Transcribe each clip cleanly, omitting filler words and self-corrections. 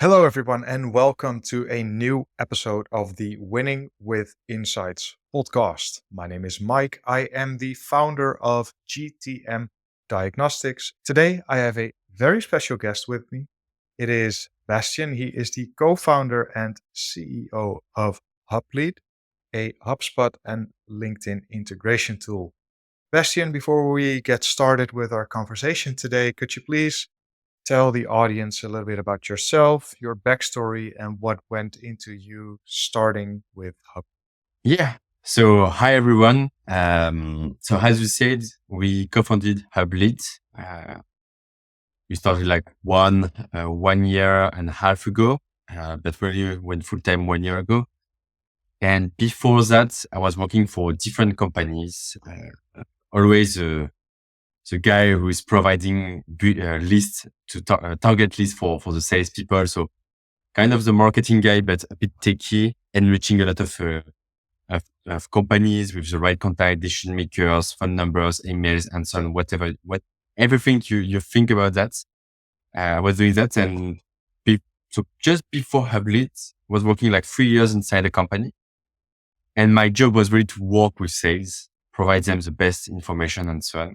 Hello, everyone, and welcome to a new episode of the Winning with Insights podcast. My name is Mike. I am the founder of GTM Diagnostics. Today, I have a very special guest with me. It is Bastien. He is the co founder and CEO of HubLead, a HubSpot and LinkedIn integration tool. Bastien, before we get started with our conversation today, could you please tell the audience a little bit about yourself, your backstory, and what went into you starting with Hub? Yeah. So hi everyone. So as you said, we co-founded HubLead. We started like one year and a half ago, but really went full time 1 year ago. And before that, I was working for different companies. Always the guy who is providing lists to target lists for the salespeople. So kind of the marketing guy, but a bit techy and reaching a lot of companies with the right contact, decision makers, phone numbers, emails, and so on, everything you think about that. I was doing that. And so just before HubLead, was working like 3 years inside the company. And my job was really to work with sales, provide them the best information and so on.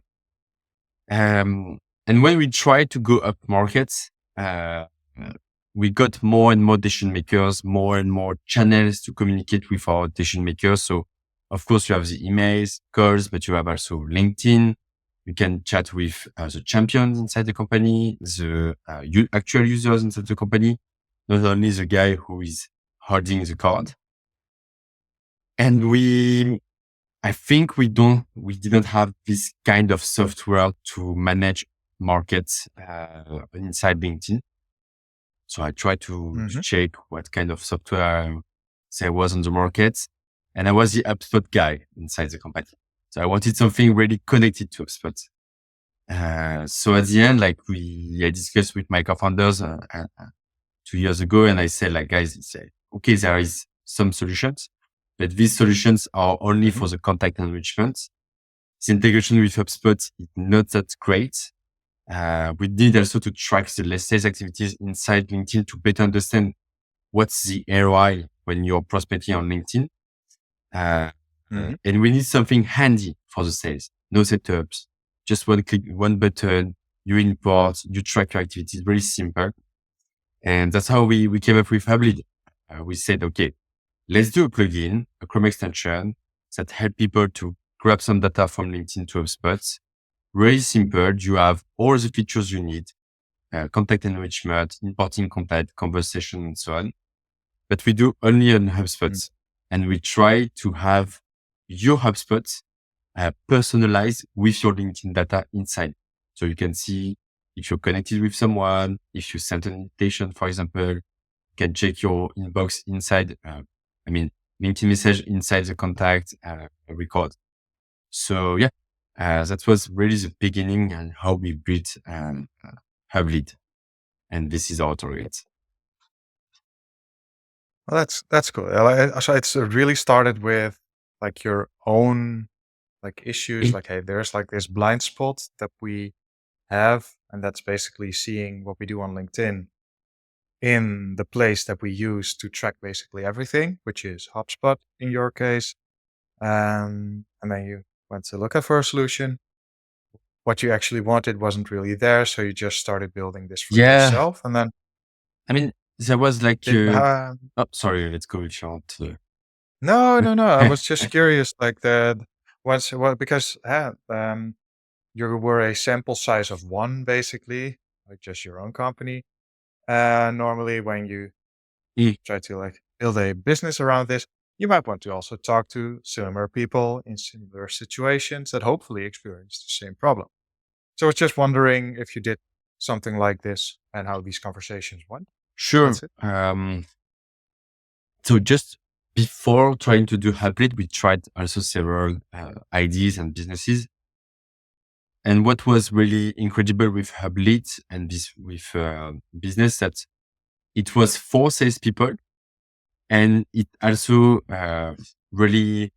And when we tried to go up markets, uh, we got more and more decision makers, more and more channels to communicate with our decision makers. So of course you have the emails, calls, but you have also LinkedIn. You can chat with the champions inside the company, the actual users inside the company, not only the guy who is holding the card. And I think we didn't have this kind of software to manage markets inside LinkedIn. So I tried to check what kind of software there was on the market. And I was the HubSpot guy inside the company. So I wanted something really connected to HubSpot. So at the end, I discussed with my co-founders 2 years ago, and I said, guys, okay, there is some solutions, but these solutions are only for the contact enrichment. The integration with HubSpot is not that great. We need also to track the sales activities inside LinkedIn to better understand what's the ROI when you're prospecting on LinkedIn. And we need something handy for the sales. No setups, just one click, one button, you import, you track your activities, very simple. And that's how we came up with HubLead. We said, okay, let's do a plugin, a Chrome extension that help people to grab some data from LinkedIn to HubSpot. Very simple. You have all the features you need, contact enrichment, importing contact, conversation, and so on. But we do only on HubSpot. And we try to have your HubSpot personalized with your LinkedIn data inside. So you can see if you're connected with someone, if you sent an invitation, for example, you can check your inbox inside, LinkedIn message inside the contact record. So yeah, that was really the beginning and how we built HubLead. And this is our target. Well, that's cool. So it's really started with your own issues. Hey, there's this blind spot that we have, and that's basically seeing what we do on LinkedIn in the place that we use to track basically everything, which is HubSpot in your case. And then you went to look for a solution. What you actually wanted wasn't really there, so you just started building this for yourself. And then, there was sorry, let's go short. No. I was just curious, because you were a sample size of one, basically, like just your own company. Normally, when you try to build a business around this, you might want to also talk to similar people in similar situations that hopefully experience the same problem. So I was just wondering if you did something like this and how these conversations went. Sure. So just before trying to do HubLead, we tried also several ideas and businesses. And what was really incredible with HubLead and with business, that it was for salespeople, and it also really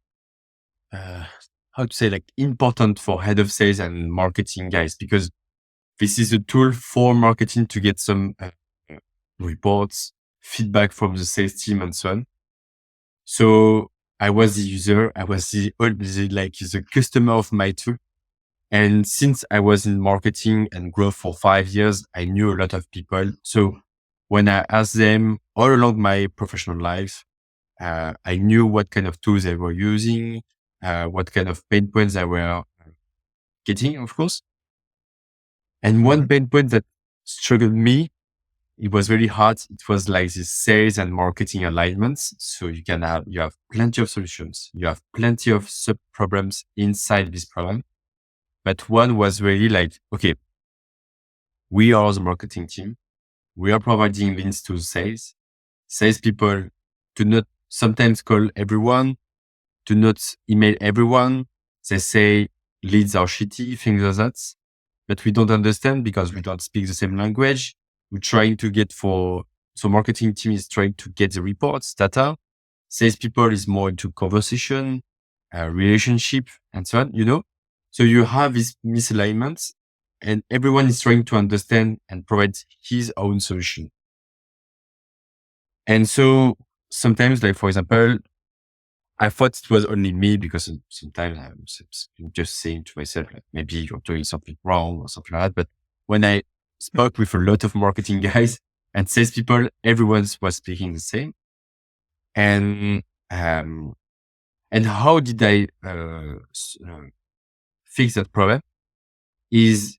important for head of sales and marketing guys, because this is a tool for marketing to get some reports, feedback from the sales team, and so on. So I was the user. I was the customer of my tool. And since I was in marketing and growth for 5 years, I knew a lot of people. So when I asked them all along my professional life, I knew what kind of tools they were using, what kind of pain points they were getting, of course. And one Mhm. pain point that struggled me, it was really hard. It was like this sales and marketing alignments. So you have plenty of solutions. You have plenty of sub problems inside this problem. But one was really like, okay, we are the marketing team. We are providing leads to sales. Salespeople do not sometimes call everyone, do not email everyone. They say leads are shitty, things like that. But we don't understand because we don't speak the same language. We're trying to so marketing team is trying to get the reports, data. Salespeople is more into conversation, relationship, and so on, So you have this misalignment and everyone is trying to understand and provide his own solution. And so sometimes, like, for example, I thought it was only me because sometimes I'm just saying to myself, like, maybe you're doing something wrong or something like that. But when I spoke with a lot of marketing guys and salespeople, everyone was speaking the same. And, um, and how did I, fix that problem is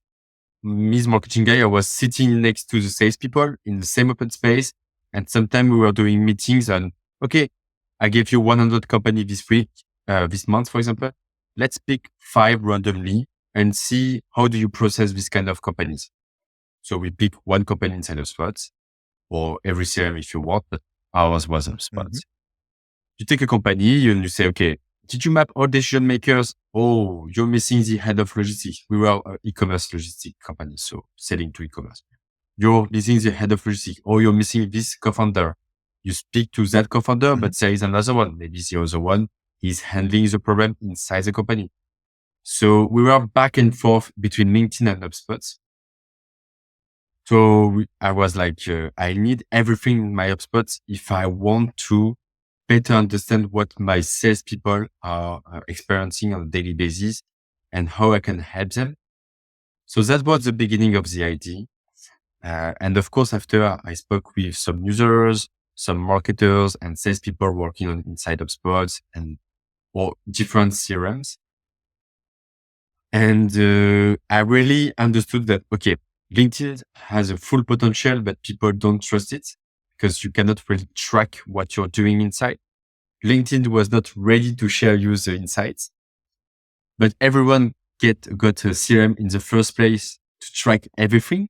me, as marketing guy, I was sitting next to the salespeople in the same open space. And sometimes we were doing meetings and, okay, I gave you 100 company this week, this month, for example. Let's pick 5 randomly and see how do you process this kind of companies. So we pick one company inside of Spots or every CRM if you want, but ours was on Mhm. Spots. You take a company and you say, okay, did you map all decision makers? Oh, you're missing the head of logistics. We were an e-commerce logistics company, so selling to e-commerce. You're missing the head of logistics, or you're missing this co-founder. You speak to that co-founder, Mhm. but there is another one. Maybe the other one is handling the problem inside the company. So we were back and forth between LinkedIn and HubSpot. I was like, I need everything in my HubSpot if I want to better understand what my salespeople are experiencing on a daily basis and how I can help them. So that was the beginning of the idea. And of course, after I spoke with some users, some marketers and salespeople working on inside HubSpot and or different CRMs. And I really understood that, okay, LinkedIn has a full potential, but people don't trust it because you cannot really track what you're doing inside. LinkedIn was not ready to share you the insights, but everyone got a CRM in the first place to track everything.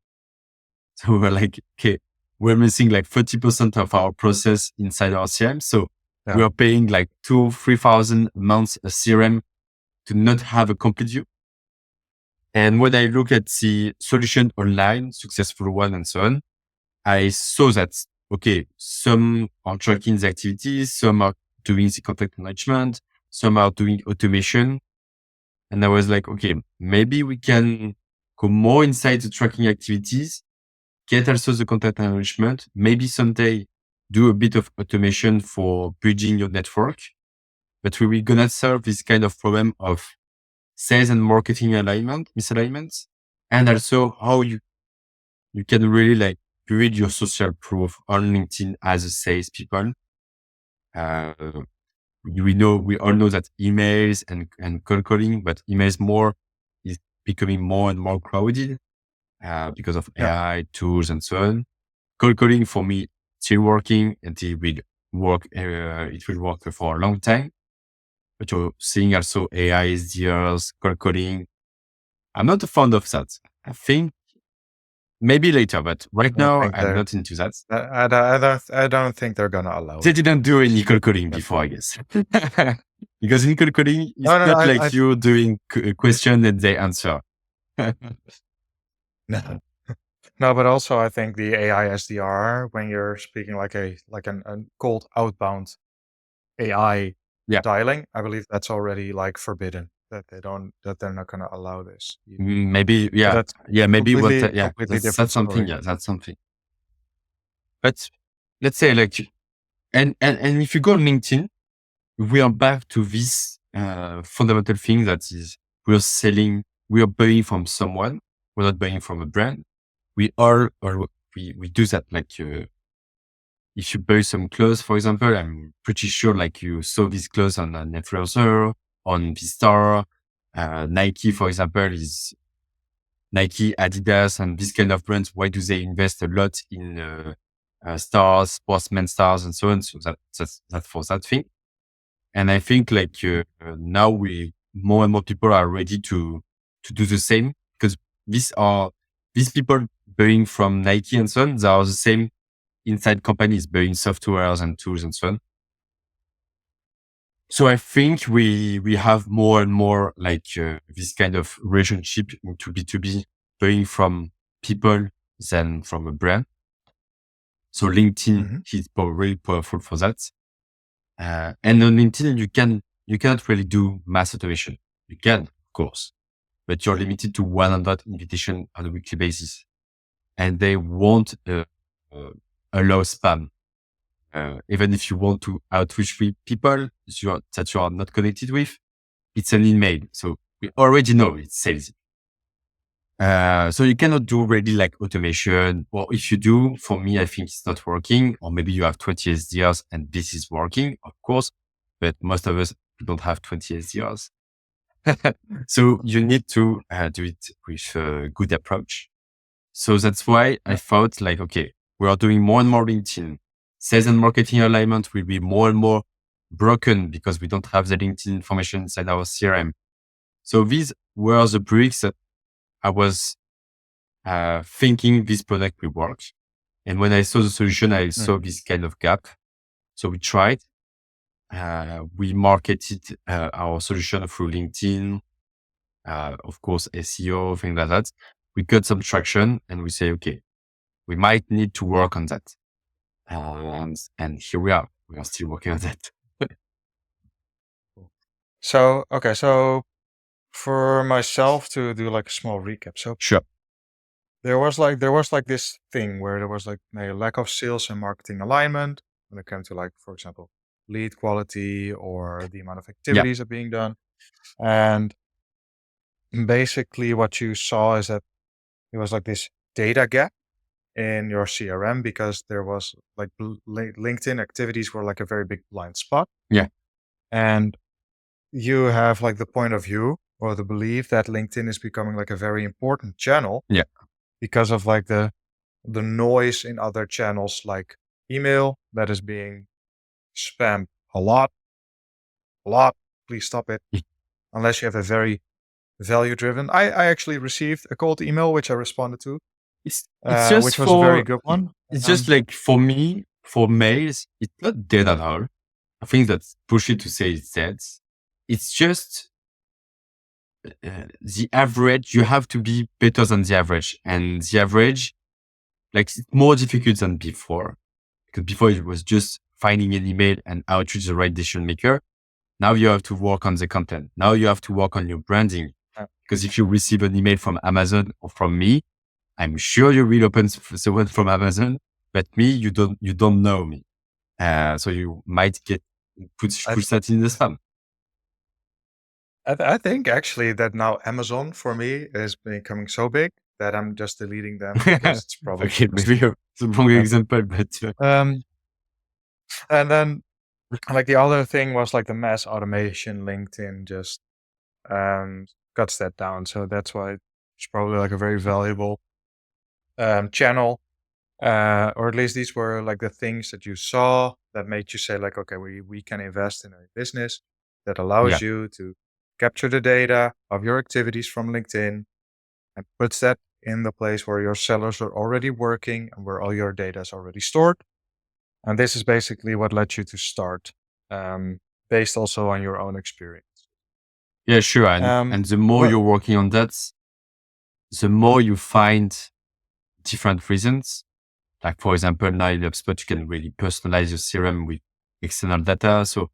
So we were like, okay, we're missing like 30% of our process inside our CRM. So we Yeah. are paying like 3,000 a month a CRM to not have a complete view. And when I look at the solution online, successful one and so on, I saw that, okay, some are tracking the activities, some are doing the content management, some are doing automation. And I was like, okay, maybe we can go more inside the tracking activities, get also the content management, maybe someday do a bit of automation for bridging your network. But we will gonna solve this kind of problem of sales and marketing misalignments, and also how you can really like build your social proof on LinkedIn as a salespeople. Uh, we all know that emails and cold calling, but emails more is becoming more and more crowded, because of Yeah. AI tools and so on. Cold calling for me still working until it will work for a long time. But you're seeing also AI, SDRs, cold calling. I'm not a fond of that. I think maybe later, but I right don't now think I'm not into that. I don't think they're gonna allow They it. didn't do any cold calling But before, I guess. Because in cold calling, it's no, no, not I like you're doing a question and they answer. no. No, but also I think the AI SDR, when you're speaking like a cold outbound AI Yeah. dialing, I believe that's already like forbidden. That they're not gonna allow this. Maybe, But yeah. that's Yeah. Maybe completely yeah. completely That's different something. story. Yeah. That's something. But let's say like, and if you go on LinkedIn, we are back to this fundamental thing that is we are buying from someone. We're not buying from a brand. We do that. Like, if you buy some clothes, for example, I'm pretty sure like you saw these clothes on an influencer, on the store. Nike, for example, is Nike, Adidas, and these kind of brands. Why do they invest a lot in stars, sportsmen stars, and so on? So that's for that thing. And I think like now more and more people are ready to do the same, because these people buying from Nike and so on, they are the same inside companies buying softwares and tools and so on. So I think we have more and more like this kind of relationship into B2B, buying from people than from a brand. So LinkedIn is really powerful for that. And on LinkedIn, you cannot really do mass automation. You can, of course, but you're limited to 100 invitations on a weekly basis, and they won't allow spam. Even if you want to outreach with people that you are not connected with, it's an email. So we already know it's sales. So you cannot do really like automation, or if you do, for me, I think it's not working. Or maybe you have 20 SDRs and this is working, of course, but most of us don't have 20 SDRs. So you need to do it with a good approach. So that's why I thought like, okay, we are doing more and more LinkedIn. Sales and marketing alignment will be more and more broken because we don't have the LinkedIn information inside our CRM. So these were the bricks that I was thinking this product will work. And when I saw the solution, I saw this kind of gap. So we tried. We marketed our solution through LinkedIn, of course, SEO, things like that. We got some traction and we say, okay, we might need to work on that. And here we are. We are still working on that. So, okay. So for myself to do like a small recap. So Sure. there was like this thing where there was like a lack of sales and marketing alignment when it came to like, for example, lead quality or the amount of activities that are being done. And basically what you saw is that it was like this data gap in your CRM because there was like LinkedIn activities were like a very big blind spot. Yeah. And you have like the point of view or the belief that LinkedIn is becoming like a very important channel. Yeah. Because of like the noise in other channels like email that is being spammed a lot. Please stop it. Unless you have a very value driven. I actually received a cold email which I responded to. It's just which was a very good one. It's just like for me, for mails, it's not dead at all. I think that's bullshit to say it's dead. It's just the average. You have to be better than the average, and the average, like, it's more difficult than before, because before it was just finding an email and outreach the right decision maker. Now you have to work on the content. Now you have to work on your branding, because if you receive an email from Amazon or from me, I'm sure you will open the one from Amazon, but me, you don't know me. So you might push that in the spam. I think actually that now Amazon for me is becoming so big that I'm just deleting them because it's probably okay, maybe it's a wrong example, but and then like the other thing was like the mass automation. LinkedIn just cuts that down, so that's why it's probably like a very valuable channel, or at least these were like the things that you saw that made you say like, okay, we can invest in a business that allows you to capture the data of your activities from LinkedIn and puts that in the place where your sellers are already working and where all your data is already stored. And this is basically what led you to start, based also on your own experience. Yeah, sure. And the more you're working on that, the more you find different reasons. Like, for example, now in HubSpot, you can really personalize your CRM with external data. So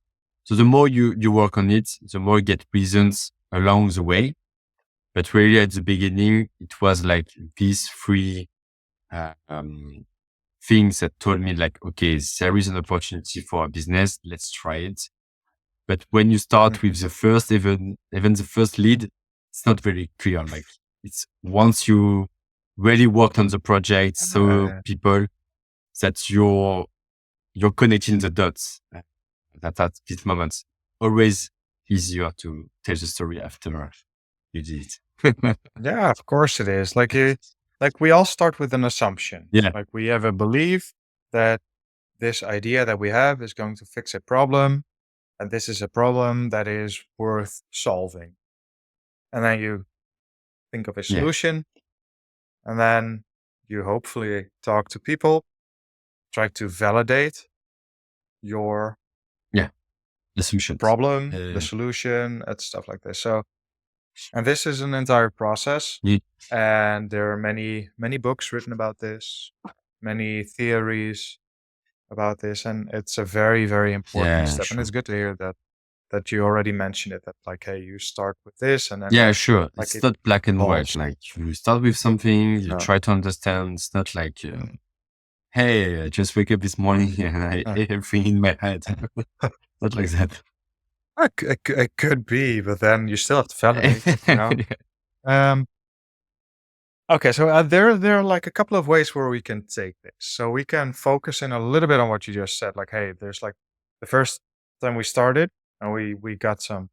the more you work on it, the more you get reasons along the way. But really at the beginning, it was like these three things that told me like, okay, there is an opportunity for a business. Let's try it. But when you start with the first, even the first lead, it's not very clear. Like it's once you really worked on the project, so people that you're connecting the dots that at this moment, always easier to tell the story after you did it. Yeah, of course it is. Like we all start with an assumption. Yeah. Like we have a belief that this idea that we have is going to fix a problem, and this is a problem that is worth solving. And then you think of a Yeah. solution, and then you hopefully talk to people, try to validate your The solutions. problem, the solution, and stuff like this. So, and this is an entire process, You- and there are many books written about this, many theories about this, and it's a very important yeah, step. And sure. it's good to hear that you already mentioned it. That like, hey, you start with this, and then Yeah, sure. like It's it not black and evolves. white. Like you start with something, you No. try to understand. It's not like, hey, I just wake up this morning and I ate everything in my head. Not like that. It could be, but then you still have to validate it, you know? Okay, so there are like a couple of ways where we can take this. So we can focus in a little bit on what you just said. Like, hey, there's like the first time we started and we got some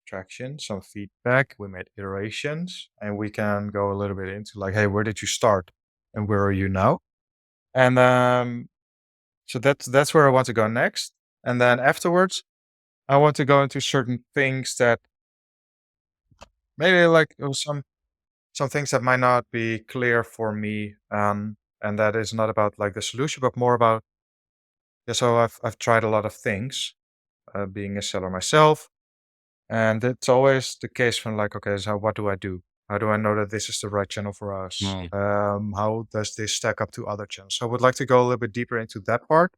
traction, some feedback, we made iterations, and we can go a little bit into like, hey, where did you start and where are you now? And so that's where I want to go next. And then afterwards, I want to go into certain things that maybe like some things that might not be clear for me, and that is not about like the solution, but more about yeah. So I've tried a lot of things, being a seller myself, and it's always the case from like, okay, so what do I do? How do I know that this is the right channel for us? Mm. How does this stack up to other channels? So I would like to go a little bit deeper into that part,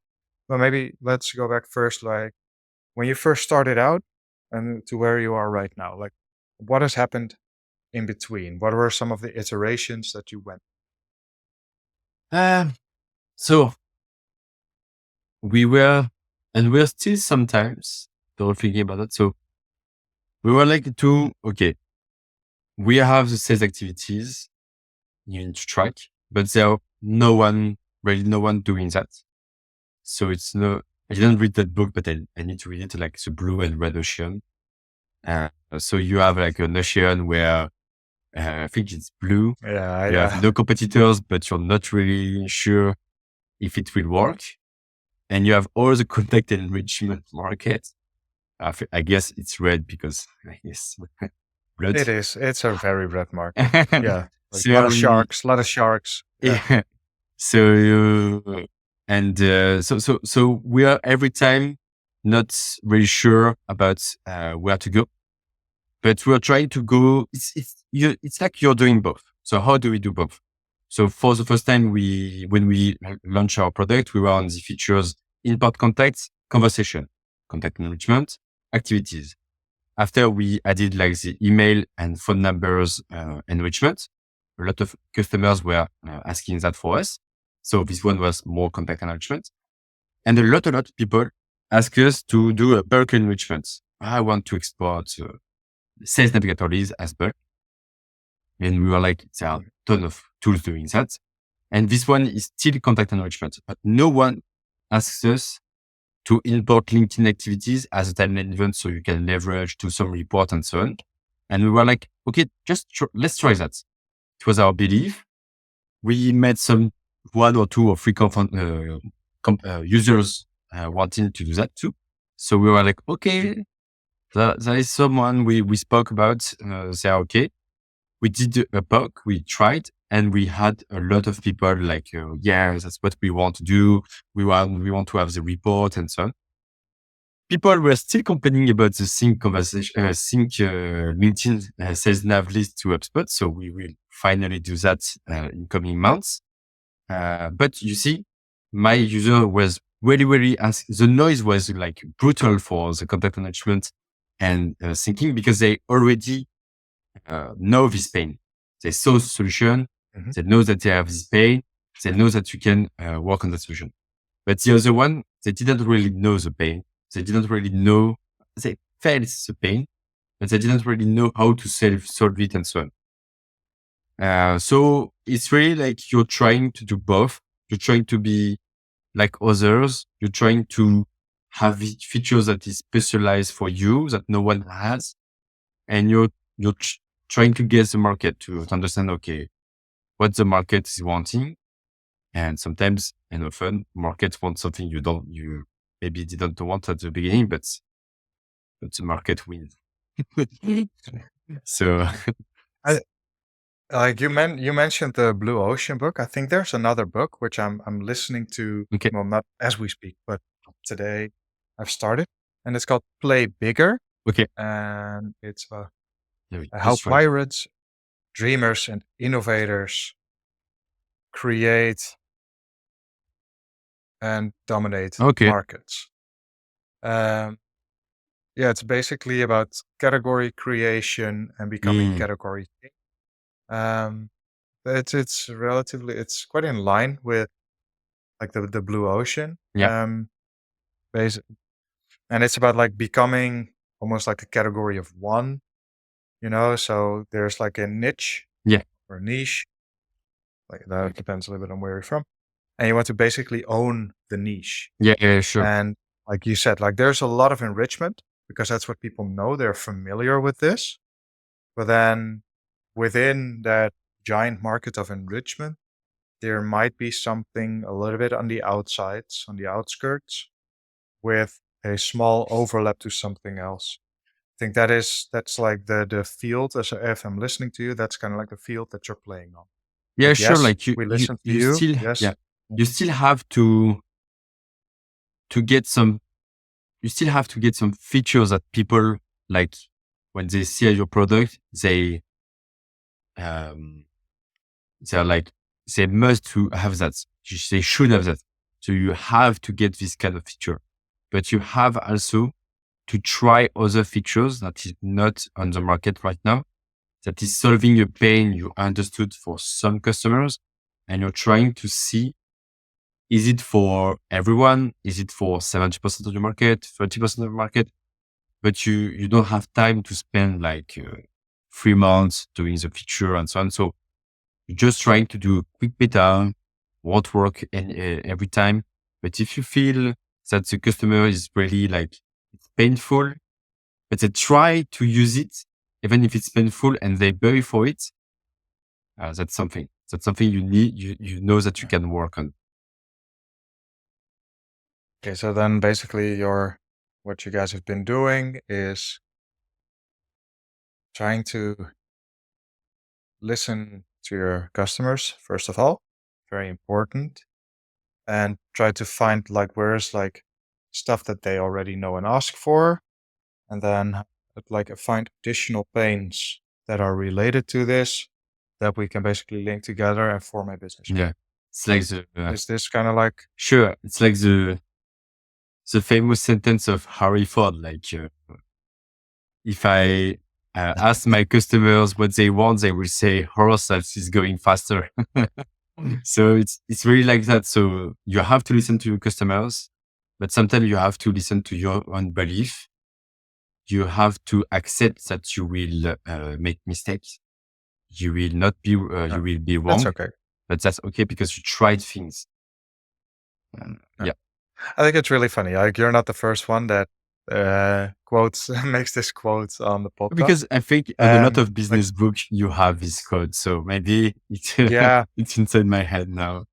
but maybe let's go back first, like when you first started out and to where you are right now. Like, what has happened in between? What were some of the iterations that you went? So we were, and we're still sometimes still thinking about that. So we were like okay, we have the sales activities you need to track, but there are no one doing that. So it's no, I didn't read that book, but I need to read it, like the blue and red ocean. So you have like an ocean where I think it's blue. Yeah, You have no competitors, but you're not really sure if it will work. And you have all the contact and enrichment market. I guess it's red because I guess blood. it is. It's a very red market. Yeah, like So a lot of sharks. A lot of sharks. Yeah. yeah. So so we are every time not really sure about where to go, but we are trying to go. It's like you're doing both. So how do we do both? So for the first time, when we launch our product, we were on the features: inbound contacts, conversation, contact enrichment, activities. After we added like the email and phone numbers enrichment, a lot of customers were asking that for us. So this one was more contact enrichment. And a lot of people ask us to do a bulk enrichment. I want to export sales navigator leads as bulk. And we were like, there are a ton of tools doing that. And this one is still contact enrichment, but no one asks us to import LinkedIn activities as a timeline event so you can leverage to some report and so on. And we were like, okay, let's try that. It was our belief. We met some 1 or 2 or 3 users wanting to do that too. So we were like, okay, there is someone we spoke about. They are okay. We did a POC, we tried, and we had a lot of people like, yeah, that's what we want to do. We want to have the report and so on. People were still complaining about the sync conversation, LinkedIn sales nav list to HubSpot. So we will finally do that in coming months. But you see, my user was really the noise was like brutal for the contact management and syncing because they already know this pain. They saw the solution. Mhm. They know that they have this pain. They know that you can work on that solution. But the other one, they didn't really know the pain. They didn't really know, they felt the pain, but they didn't really know how to solve it and so on. So it's really like you're trying to do both. You're trying to be like others. You're trying to have features that is specialized for you that no one has. And you're trying to guess the market to understand, okay, what the market is wanting. And sometimes and often markets want something you maybe didn't want at the beginning, but the market wins. So, I, like you mentioned the Blue Ocean book. I think there's another book which I'm listening to. okay. Well, not as we speak, but today I've started, and it's called Play Bigger, Okay. and it's Yeah, how just right. pirates, dreamers, and innovators create and dominate Okay. markets. Um, yeah, it's basically about category creation and becoming Mm, category king. Um, it's quite in line with like the blue ocean. yeah. Basic, and it's about like becoming almost like a category of one. So there's like a niche Yeah. or niche, like that depends a little bit on where you're from, and you want to basically own the niche. Yeah. Yeah. Sure. And like you said, like there's a lot of enrichment because that's what people know. They're familiar with this. But then within that giant market of enrichment, there might be something a little bit on the outsides, on the outskirts, with a small overlap to something else. I think that's like the field. As if I'm listening to you, that's kind of like the field that you're playing on. Yeah. Like Sure. yes, Like you, we you, listen to you you. still, yeah, Yes. you still have to get some, you still have to get some features that people like when they see your product, um, they're like, they must to have that. They should have that. So you have to get this kind of feature, but you have also to try other features that is not on the market right now, that is solving a pain you understood for some customers. And you're trying to see, is it for everyone? Is it for 70% of the market, 30% of the market? But you don't have time to spend like 3 months doing the feature and so on. So you're just trying to do a quick beta, won't work every time. But if you feel that the customer is really like, it's painful, but they try to use it, even if it's painful and they pay for it, that's something you need, you know that you can work on. Okay, so then basically what you guys have been doing is trying to listen to your customers, first of all, very important, and try to find like where's like stuff that they already know and ask for, and then like find additional pains that are related to this that we can basically link together and form a business plan. Yeah. It's like Is this kind of like sure. It's like the famous sentence of Harry Ford, like, if I ask my customers what they want, they will say horse is going faster. So it's really like that. So you have to listen to your customers, but sometimes you have to listen to your own belief. You have to accept that you will make mistakes. You will not be, uh, you will be that's wrong, okay. but that's okay because you tried things. Yeah. Yeah. I think it's really funny. Like you're not the first one that quotes makes this quote on the podcast. Because I think on a lot And of like business books, you have this code. So maybe it's, yeah, it's inside my head now.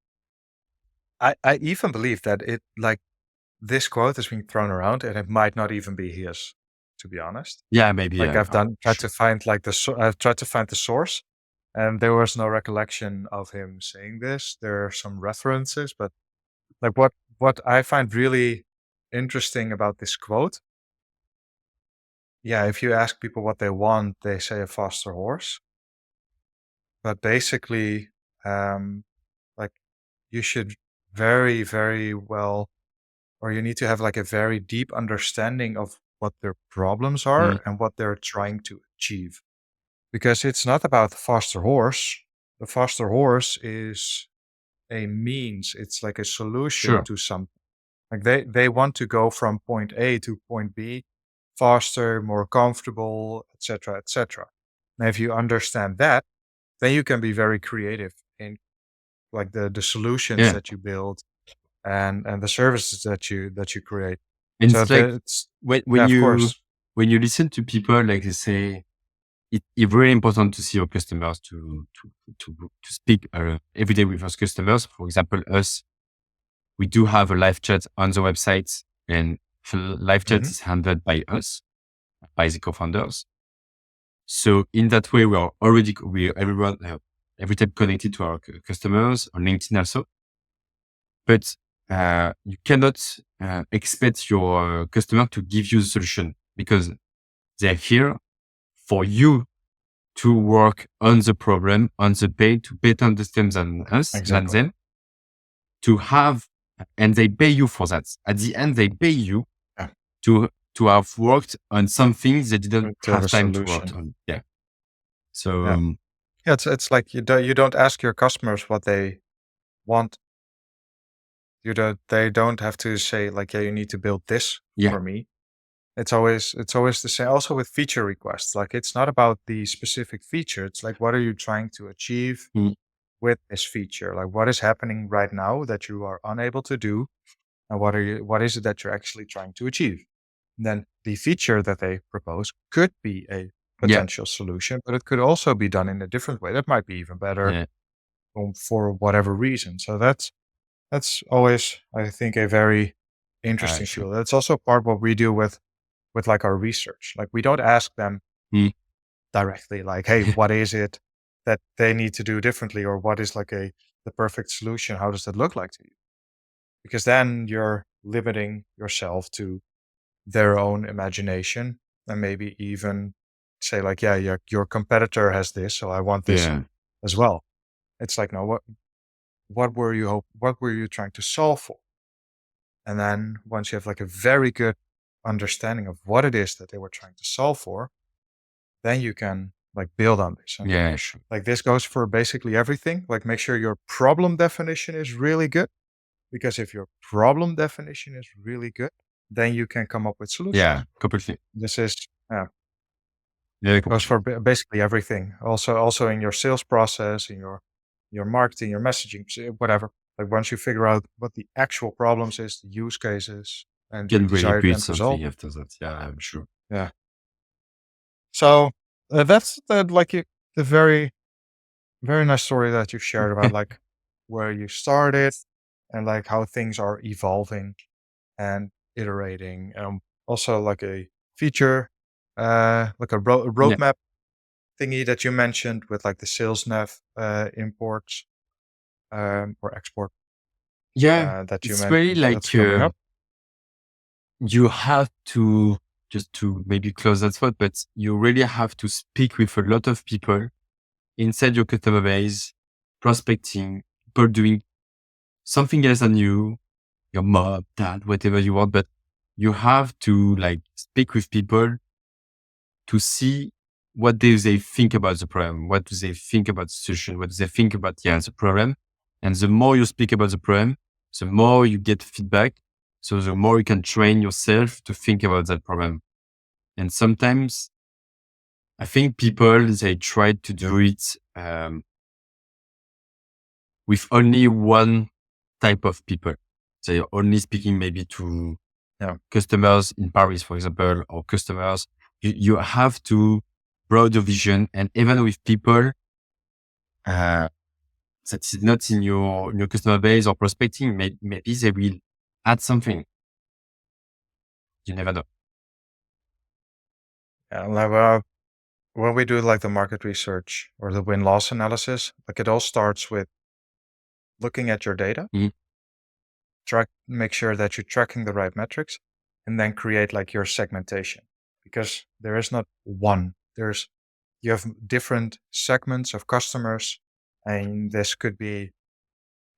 I even believe that it like this quote is being thrown around and it might not even be his, to be honest. Yeah, maybe. Like Yeah, I've done tried sure. to find like I've tried to find the source, and there was no recollection of him saying this. There are some references, but like what I find really interesting about this quote, yeah, if you ask people what they want, they say a faster horse. But basically, um, like you should very, very well, or you need to have like a very deep understanding of what their problems Mm, are and what they're trying to achieve. Because it's not about the faster horse. The faster horse is a means. It's like a solution Sure. to something. Like they want to go from point A to point B faster, more comfortable, etc., etc. And if you understand that, then you can be very creative in like the solutions Yeah. that you build and the services that you create. And So it's like it's when yeah, when of you course. when you listen to people, like they say, it's really important to see your customers to speak every day with us customers. For example, us, we do have a live chat on the website, and live chat Hmm. is handled by us, by the co-founders. So in that way, we are everyone every time connected to our customers on LinkedIn also. But you cannot expect your customer to give you the solution because they're here for you to work on the problem, on the pain, to better understand than Exactly. them, to have, and they pay you for that. At the end, they pay you Yeah. to have worked on something they didn't To have have a time to work solution. on. Yeah. So Yeah. Yeah. It's like you don't ask your customers what they want. They don't have to say like, yeah, you need to build this yeah, for me. It's always the same. Also with feature requests, like it's not about the specific feature. It's like, what are you trying to achieve mm, with this feature? Like, what is happening right now that you are unable to do, and what is it that you're actually trying to achieve? And then the feature that they propose could be a yeah, potential solution, but it could also be done in a different way that might be even better yeah, for whatever reason. So that's always, I think, a very interesting sure. field. That's also part what we do with like our research. Like we don't ask them Mm, directly, like, hey, what is it that they need to do differently, or what is like the perfect solution? How does that look like to you? Because then you're limiting yourself to their own imagination and maybe even say like, yeah, your competitor has this, so I want this yeah, as well. It's like, no, what were you trying to solve for? And then once you have like a very good understanding of what it is that they were trying to solve for, then you can like build on this. And yeah, sure. like this goes for basically everything. Like make sure your problem definition is really good, because if your problem definition is really good, then you can come up with Yeah, solutions. completely. This is Yeah, goes completely. for basically everything. Also in your sales process, in your marketing, your messaging, whatever. Like once you figure out what the actual problems is, the use cases, and the Can really desired build end result. something after that. Yeah, I'm sure. Yeah. So that's the very very nice story that you shared about like where you started and like how things are evolving and iterating. Also like a feature, like a Yeah. roadmap thingy that you mentioned with like the sales nav imports or export Yeah, that you it's really mentioned that's like coming up. you have to just to maybe close that thought, but you really have to speak with a lot of people inside your customer base, prospecting, people doing something else than you, your mom, dad, whatever you want, but you have to like speak with people to see what do they think about the problem, what do they think about the solution, what do they think about the problem. And the more you speak about the problem, the more you get feedback. So the more you can train yourself to think about that problem. And sometimes I think people, they try to do it with only one type of people. They're only speaking maybe to Yeah. customers in Paris, for example, or customers. You have to broaden your vision. And even with people uh, that is not in your customer base or prospecting, maybe they will add something. You never know. And like, when we do like the market research or the win-loss analysis, like it all starts with looking at your data, Mhm. make sure that you're tracking the right metrics, and then create like your segmentation. Because there is not one. You have different segments of customers, and this could be,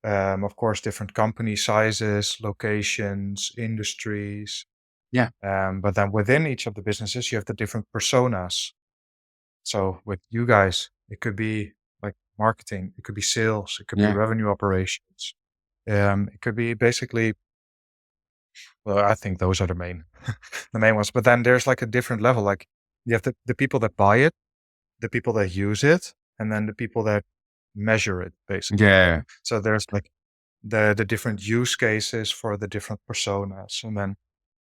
of course, different company sizes, locations, industries. Yeah. But then within each of the businesses, you have the different personas. So with you guys, it could be like marketing. It could be sales. It could be Yeah. revenue operations. It could be basically, well, I think those are the main, the main ones. But then there's like a different level. Like you have the people that buy it, the people that use it, and then the people that measure it, basically. Yeah. So there's like the different use cases for the different personas, and then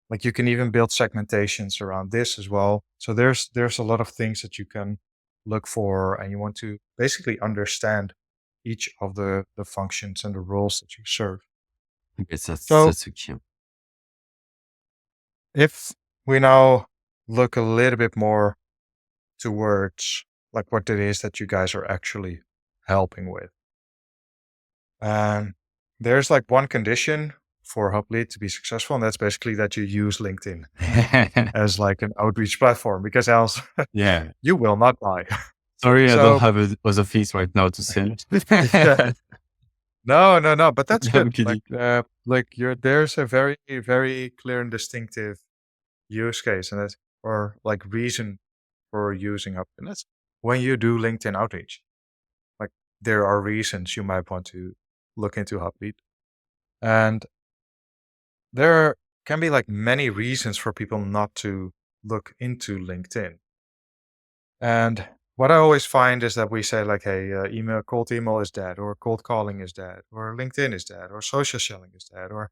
like you can even build segmentations around this as well. So there's a lot of things that you can look for, and you want to basically understand each of the functions and the roles that you serve. Yes, So that's a key. if we now look a little bit more towards like what it is that you guys are actually helping with. And there's like one condition for HubLead to be successful, and that's basically that you use LinkedIn as like an outreach platform, because else Yeah. you will not buy. Sorry, I don't So have other things right now to send. yeah, no, but that's good. I'm kidding. Like there's a very, very clear and distinctive use case, and that's or like reason for using HubLead. And that's when you do LinkedIn outreach. Like there are reasons you might want to look into HubLead. And there can be like many reasons for people not to look into LinkedIn. And what I always find is that we say like, hey, cold email is dead, or cold calling is dead, or LinkedIn is dead, or social selling is dead, or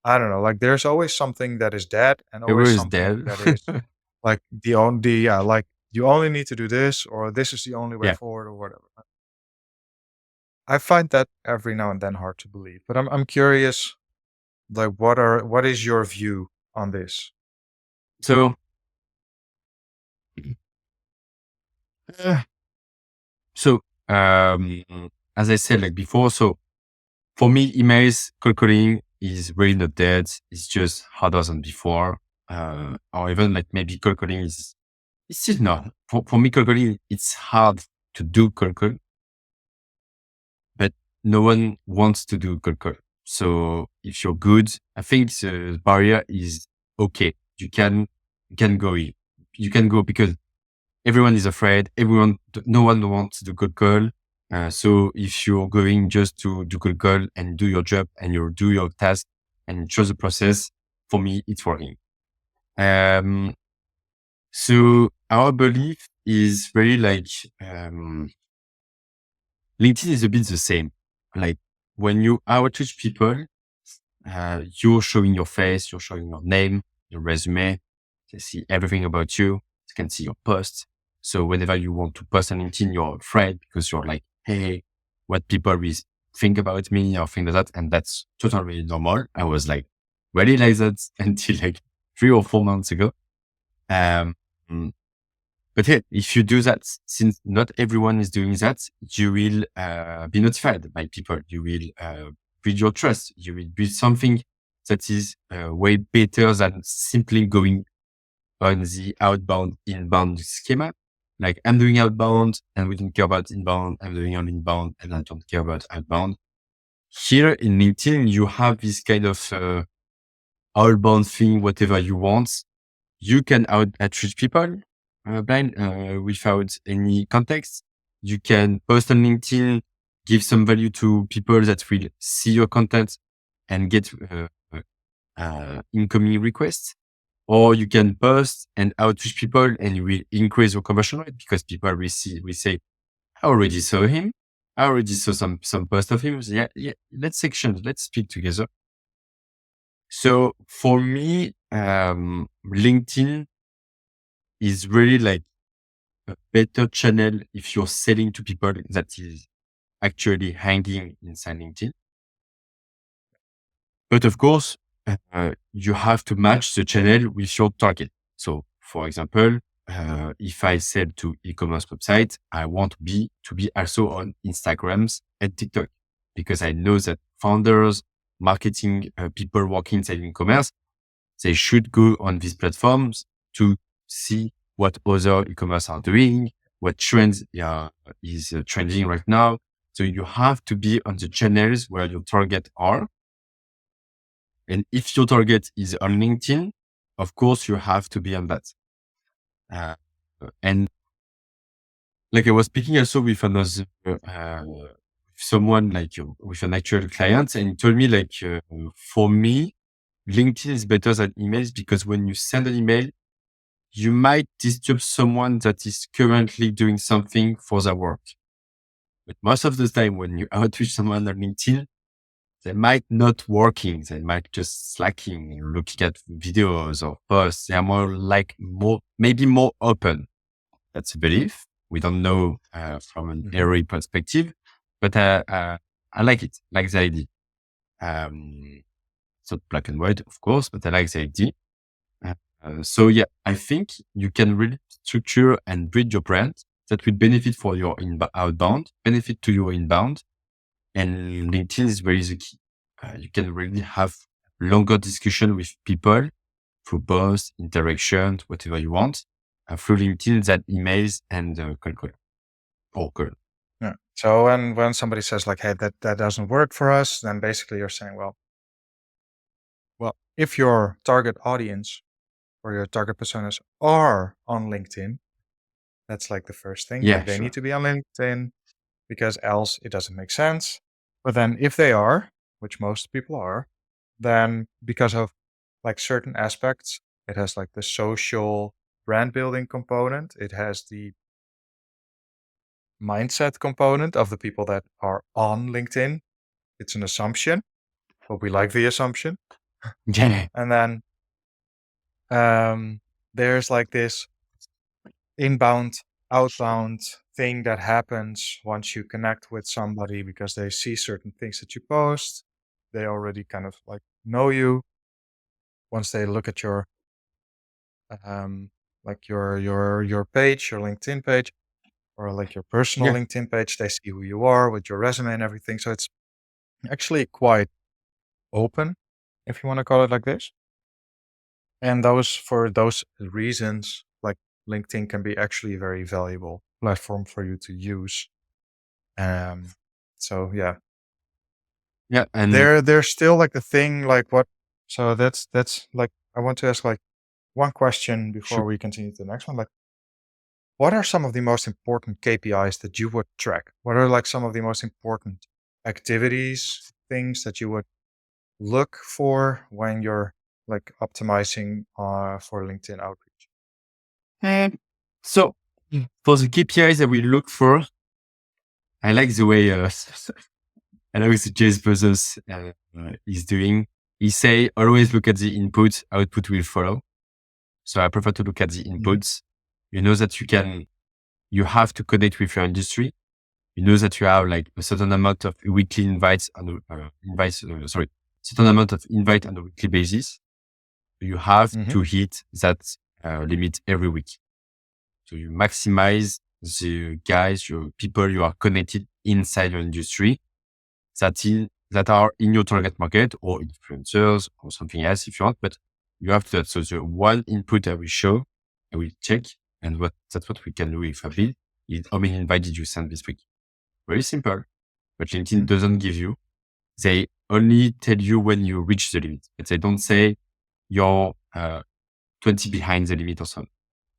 I don't know. Like there's always something that is dead, and always Ever is something dead. that is like like you only need to do this, or this is the only way Yeah. forward, or whatever. I find that every now and then hard to believe, but I'm curious, like what is your view on this? So, uh, so, um, as I said, like before, so for me, emails, cold calling is really not dead. It's just harder than before. Or even like maybe cold calling it's still not. For me, cold calling, it's hard to do cold call, but no one wants to do cold call. So if you're good, I think the barrier is okay. You can go in. You can go because everyone is afraid. No one wants to do cold call. So if you're going just to do cold call and do your job and you do your task and trust the process, for me, it's working. Um, so our belief is really like, LinkedIn is a bit the same. Like when you outreach people, you're showing your face, you're showing your name, your resume. They see everything about you. They can see your posts. So whenever you want to post on LinkedIn, you're afraid because you're like, hey, what people will think about me or things like that. And that's totally normal. I was like really like that until like 3 or 4 months ago. Um, but yeah, if you do that, since not everyone is doing that, you will be notified by people. You will build your trust. You will build something that is way better than simply going on the outbound inbound schema. Like I'm doing outbound and we don't care about inbound. I'm doing on inbound and I don't care about outbound. Here in LinkedIn, you have this kind of outbound thing, whatever you want. You can outreach people without any context. You can post on LinkedIn, give some value to people that will see your content and get incoming requests. Or you can post and outreach people and you will increase your conversion rate because people will say, I already saw him. I already saw some post of him. So yeah, let's section, let's speak together. So for me, LinkedIn is really like a better channel if you're selling to people that is actually hanging inside LinkedIn. But of course, you have to match the channel with your target. So for example, if I sell to e-commerce website, I want to be also on Instagrams and TikTok because I know that founders, marketing people working inside e-commerce, they should go on these platforms to see what other e-commerce are doing, what trends is trending right now. So you have to be on the channels where your target are. And if your target is on LinkedIn, of course, you have to be on that. Uh, and like I was speaking also with another, someone like with an actual client, and he told me like, for me, LinkedIn is better than emails because when you send an email, you might disturb someone that is currently doing something for their work. But most of the time when you outreach someone on LinkedIn, they might not working. They might just slacking, looking at videos or posts. They are maybe more open. That's a belief. We don't know from an Mhm. area perspective, but I like it, like the idea. It's not black and white, of course, but I like the idea. So yeah, I think you can really structure and build your brand that will benefit for your outbound, benefit to your inbound, and LinkedIn is really the key. You can really have longer discussion with people through posts, interactions, whatever you want, through LinkedIn than emails and cold call or call. Yeah. So when somebody says like, "Hey, that doesn't work for us," then basically you're saying, well, if your target audience or your target personas are on LinkedIn, that's like the first thing. Yeah, Like they need sure. to be on LinkedIn because else it doesn't make sense. But then if they are, which most people are, then because of like certain aspects, it has like the social brand building component. It has the mindset component of the people that are on LinkedIn. It's an assumption, but we like the assumption. Yeah, And then there's like this inbound, outbound thing that happens once you connect with somebody because they see certain things that you post. They already kind of like know you. Once they look at your like your page, your LinkedIn page, or like your personal yeah, LinkedIn page, they see who you are with your resume and everything. So it's actually quite open, if you want to call it like this. And those for those reasons, like LinkedIn can be actually a very valuable platform for you to use. Um, so yeah, yeah. And there's still like the thing like what. So that's like I want to ask like one question before sure. we continue to the next one. Like, what are some of the most important KPIs that you would track? What are like some of the most important activities, things that you would look for when you're like optimizing for LinkedIn outreach? And so for the KPIs that we look for, I like the way I know it's Jay's Bezos is doing. He say always look at the input, output will follow. So I prefer to look at the Mhm. inputs. You know that you have to connect with your industry. You know that you have like a certain amount of weekly invites on certain amount of invite on a weekly basis. You have Mhm. to hit that limit every week. So you maximize the guys, your people you are connected inside your industry that are in your target market or influencers or something else if you want, but you have to, so the one input I will show, I will check. And that's what we can do with HubLead is how many invite did you send this week? Very simple, but LinkedIn Mhm. doesn't give you. They only tell you when you reach the limit, but they don't say you're 20 behind the limit or something.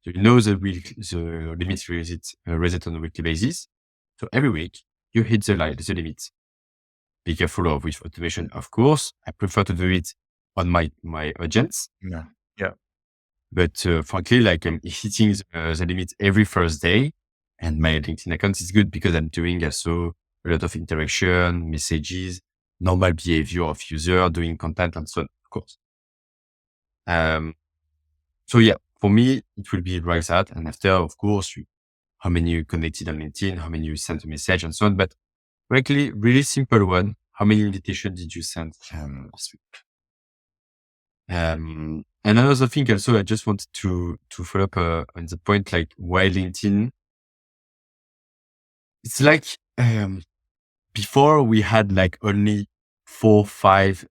So you know the limit reset on a weekly basis. So every week you hit the limit. Be careful of with automation, of course. I prefer to do it on my agents, Yeah. Yeah. but frankly, like I'm hitting the limit every first day, and my LinkedIn account is good because I'm doing also a lot of interaction, messages, normal behavior of user, doing content, and so on, of course. Um, so yeah, for me, it will be like that. And after, of course, how many you connected on LinkedIn, how many you sent a message, and so on. But frankly, really simple one. How many invitations did you send last week? And another thing also, I just wanted to follow up on the point, like why LinkedIn. It's like before we had like only 4, 5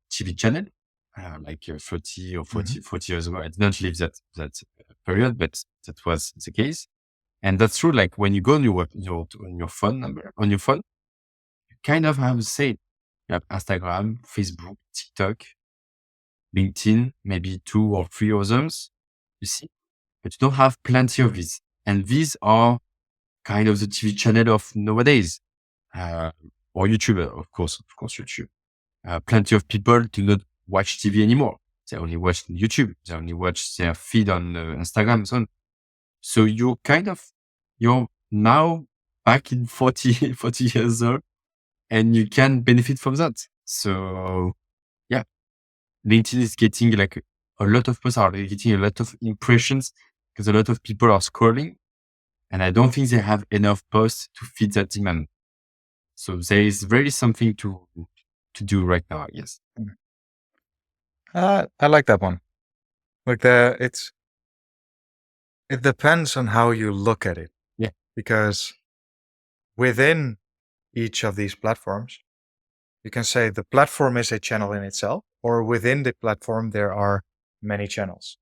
TV channel, like 30 or Mhm. 40 years ago. I did not live that period, but that was the case. And that's true. Like when you go on on your phone number on your phone, you kind of have the same. You have Instagram, Facebook, TikTok, LinkedIn, maybe 2 or 3 others. You see, but you don't have plenty of these. And these are kind of the TV channel of nowadays, or YouTube, of course, YouTube. Plenty of people do not watch TV anymore. They only watch YouTube. They only watch their feed on Instagram and so on. So you're now back in 40, 40 years old, and you can benefit from that. So yeah, LinkedIn is getting like a lot of posts are getting a lot of impressions because a lot of people are scrolling, and I don't think they have enough posts to feed that demand. So there is really something to do right now, I guess. I like that one. Like it depends on how you look at it. Yeah. Because within each of these platforms, you can say the platform is a channel in itself, or within the platform, there are many channels.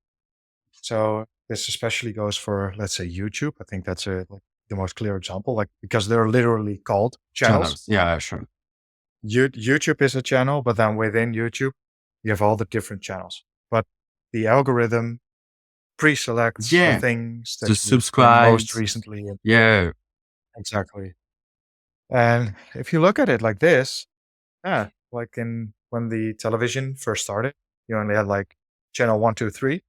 So this especially goes for, let's say, YouTube. I think that's the most clear example, like because they're literally called channels. Yeah, sure. YouTube is a channel, but then within YouTube, you have all the different channels. But the algorithm pre-selects the things that The you've been most subscribes. recently in. Yeah. Exactly. And if you look at it like this, yeah, like when the television first started, you only had like channel 1, 2, 3.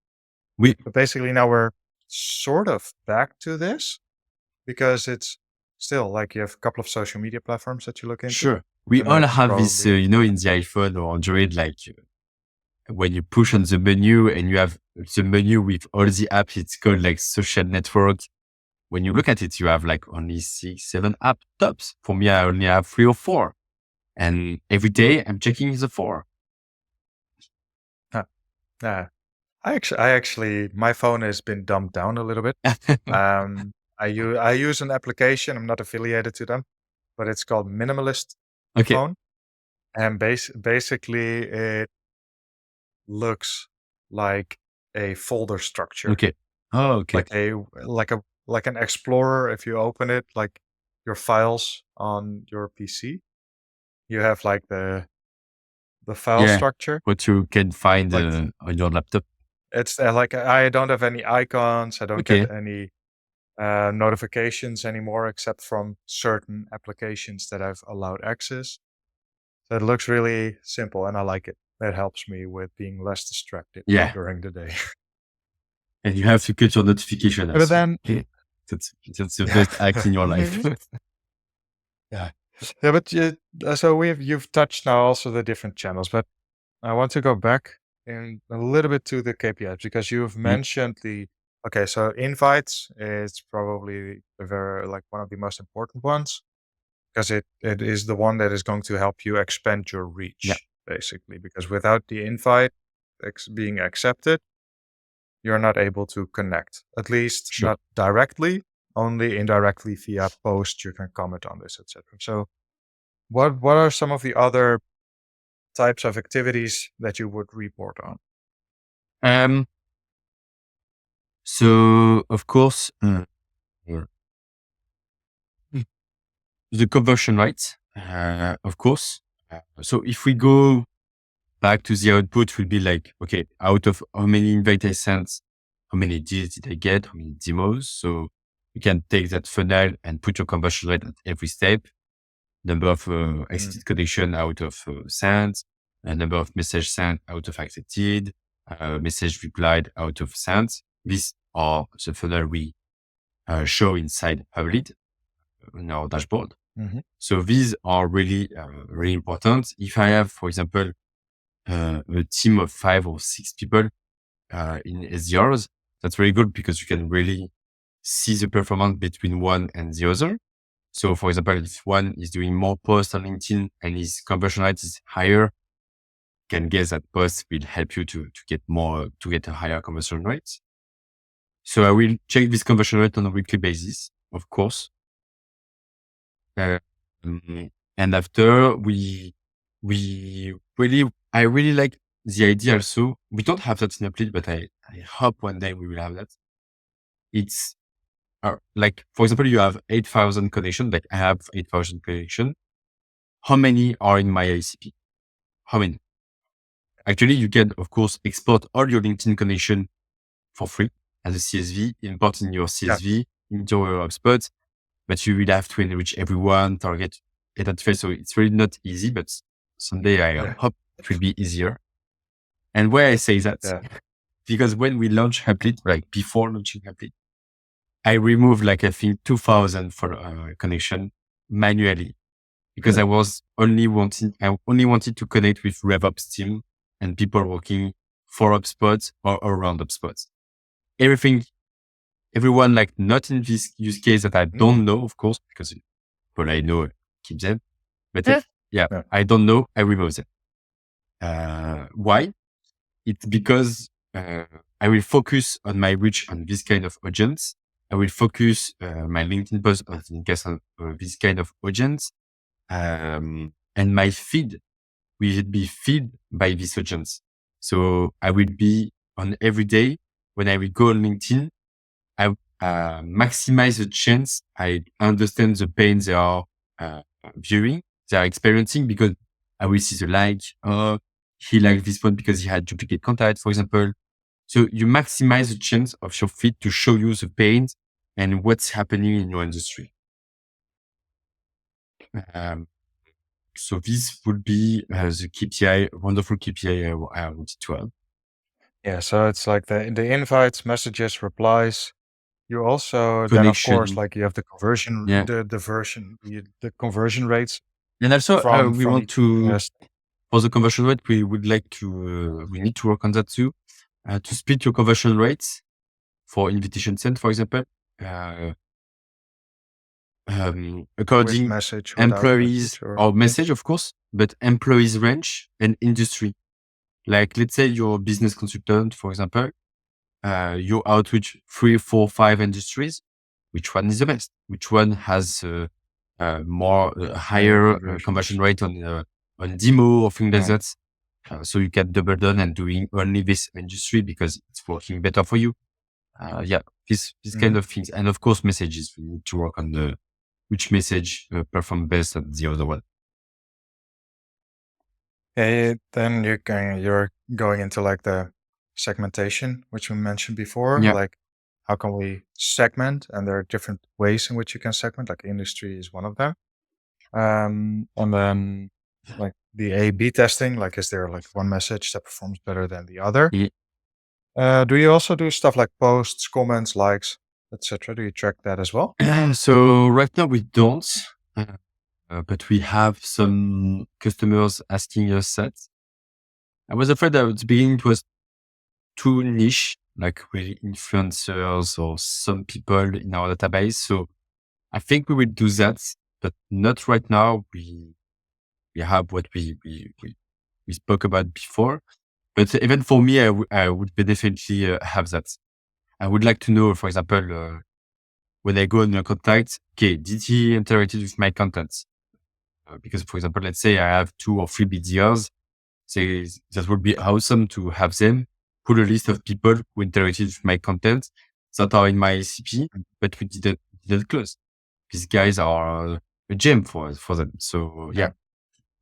But basically now we're sort of back to this because it's still like you have a couple of social media platforms that you look into. Sure. We and all that's have this, probably in the iPhone or Android, like when you push on the menu and you have the menu with all the apps, it's called like social network. When you look at it, you have like only 6, 7 app tops. For me, I only have 3 or 4. And every day I'm checking the 4. yeah. I actually my phone has been dumbed down a little bit. I use an application. I'm not affiliated to them, but it's called Minimalist Okay. Phone, and basically it looks like a folder structure, Okay. Oh, okay. like an explorer. If you open it, like your files on your PC, you have like the file structure. What you can find Like on your laptop. it's like I don't have any icons. I don't Okay. get any notifications anymore, except from certain applications that I've allowed access. So it looks really simple, and I like it. It helps me with being less distracted Yeah. during the day. And you have to cut your notification. But then, That's the best act in your life. yeah, but so you've touched now also the different channels, but I want to go back in a little bit to the KPIs because you've mentioned okay, so invites is probably like one of the most important ones because it is the one that is going to help you expand your reach, basically. Because without the invite being accepted, you're not able to connect, at least not directly, only indirectly via post. You can comment on this, etc. So, what are some of the other types of activities that you would report on? So of course, the conversion rate, of course. So if we go back to the output, will be like, okay, out of how many invites I sent, how many deals did I get, how many demos? So you can take that funnel and put your conversion rate at every step. Number of accepted connection out of sent, number of message sent out of accepted, message replied out of sent. These are the funnel we show inside HubLead in our dashboard. So these are really, really important. If I have, for example, a team of 5 or 6 people in SDRs, that's very good because you can really see the performance between one and the other. So for example, if one is doing more posts on LinkedIn and his conversion rate is higher, you can guess that post will help you to get a higher conversion rate. So I will check this conversion rate on a weekly basis, of course. And after I really like the idea also. We don't have that in HubLead, but I hope one day we will have that. It's like, for example, you have 8,000 connections, like I have 8,000 connections. How many are in my ICP? How many? Actually, you can, of course, export all your LinkedIn connection for free as a CSV, import in your CSV into your HubSpot. but you will have to enrich everyone, target, identify. So it's really not easy, but someday I hope it will be easier. And why I say that, because when we launched HubLead, like before launching HubLead, I removed like, I think 2000 for connection manually because I only wanted to connect with RevOps team and people working for HubSpot or around HubSpot. Everyone like not in this use case that I don't know, of course, because people I know keep them, but I don't know. I remove them. Why? It's because I will focus on my reach on this kind of audience. I will focus my LinkedIn post on this kind of audience. And my feed will be fed by this audience. So I will be on every day when I will go on LinkedIn, I maximize the chance I understand the pain they are viewing, they are experiencing, because I will see the like, he liked this one because he had duplicate contact, for example. So you maximize the chance of your feed to show you the pains and what's happening in your industry. So this would be the KPI, wonderful KPI I wanted to have. Yeah, so it's like the invites, messages, replies. You also Connection. then, of course, like you have the conversion, the conversion rates. And also, we want to, yes. For the conversion rate, we would like to, we need to work on that too, to split your conversion rates for invitation sent, for example, according message, employees or message, of course, but employees range and industry. Like, let's say you're a business consultant, for example, you outreach 3, 4, 5 industries. Which one is the best? Which one has higher conversion rate on demo or things like that? So you can double down and doing only this industry because it's working better for you. This kind of things. And of course, messages. We need to work on which message perform best than the other one. Then you're going into like the segmentation, which we mentioned before. Like, how can we segment? And there are different ways in which you can segment. Like industry is one of them. And then like the A/B testing. Like, is there like one message that performs better than the other? Do you also do stuff like posts, comments, likes, etc.? Do you track that as well? So right now we don't. But we have some customers asking us that. I was afraid that at the beginning it was too niche, like really influencers or some people in our database. So I think we will do that, but not right now. We have what we spoke about before, but even for me, I would definitely have that. I would like to know, for example, when I go on your contact, okay, did he interacted with my content? Because, for example, let's say I have 2 or 3 BDRs, that would be awesome to have them put a list of people who interacted with my content that are in my ICP, but we didn't close. These guys are a gem for them. So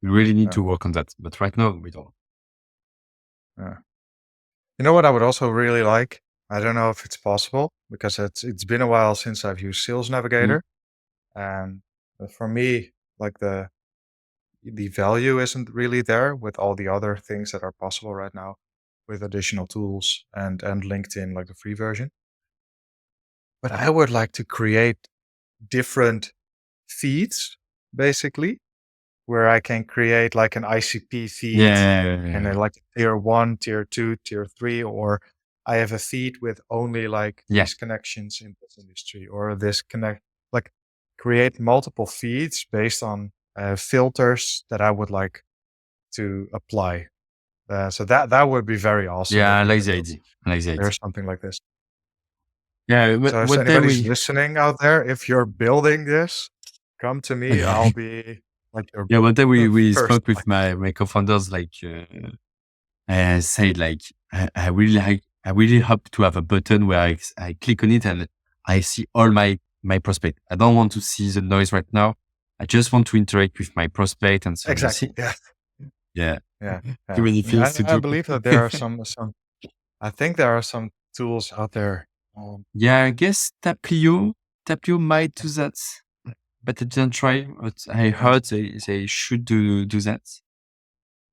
we really need to work on that. But right now we don't. You know what I would also really like? I don't know if it's possible because it's been a while since I've used Sales Navigator. And for me, like the value isn't really there with all the other things that are possible right now with additional tools and LinkedIn, like the free version. But I would like to create different feeds, basically, where I can create like an ICP feed and then like tier 1, tier 2, tier 3, or I have a feed with only like these connections in this industry or this like create multiple feeds based on filters that I would like to apply. So that would be very awesome. I like the idea. There's something like this. Yeah. So if anybody's listening out there, if you're building this, come to me. I'll be like your one time we spoke with my co-founders, like I said, like I really hope to have a button where I click on it and I see all my prospect. I don't want to see the noise right now. I just want to interact with my prospect and so exactly. Yeah. Too many things to do. I believe that there are some. I think there are some tools out there. I guess Taplio might do that. but I didn't try. But I heard they should do that.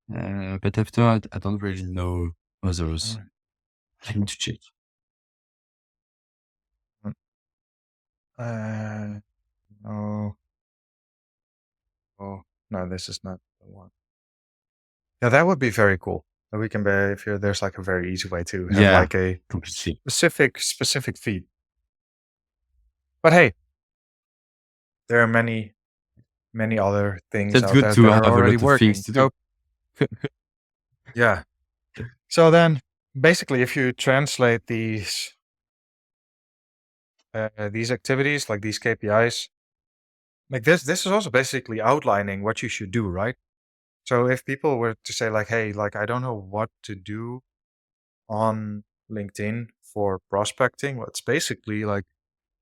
But after I don't really know others. I need to check. No. Oh, no, this is not the one. Yeah, that would be very cool. That we can be, if there's like a very easy way to have like a completely. specific feed. But hey, there are many other things That's out good there to that have are a already lot of working. things to do. So yeah. So then basically if you translate these activities, like these KPIs, like this is also basically outlining what you should do, right? So if people were to say like, hey, like I don't know what to do on LinkedIn for prospecting, well, it's basically like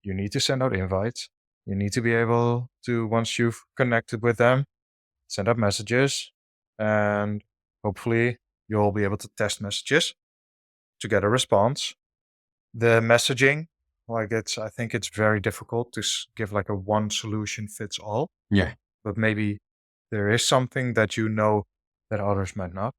you need to send out invites. You need to be able to, once you've connected with them, send out messages, and hopefully you'll be able to test messages to get a response. The messaging, like I think it's very difficult to give like a one solution fits all, Yeah. but maybe there is something that you know that others might not.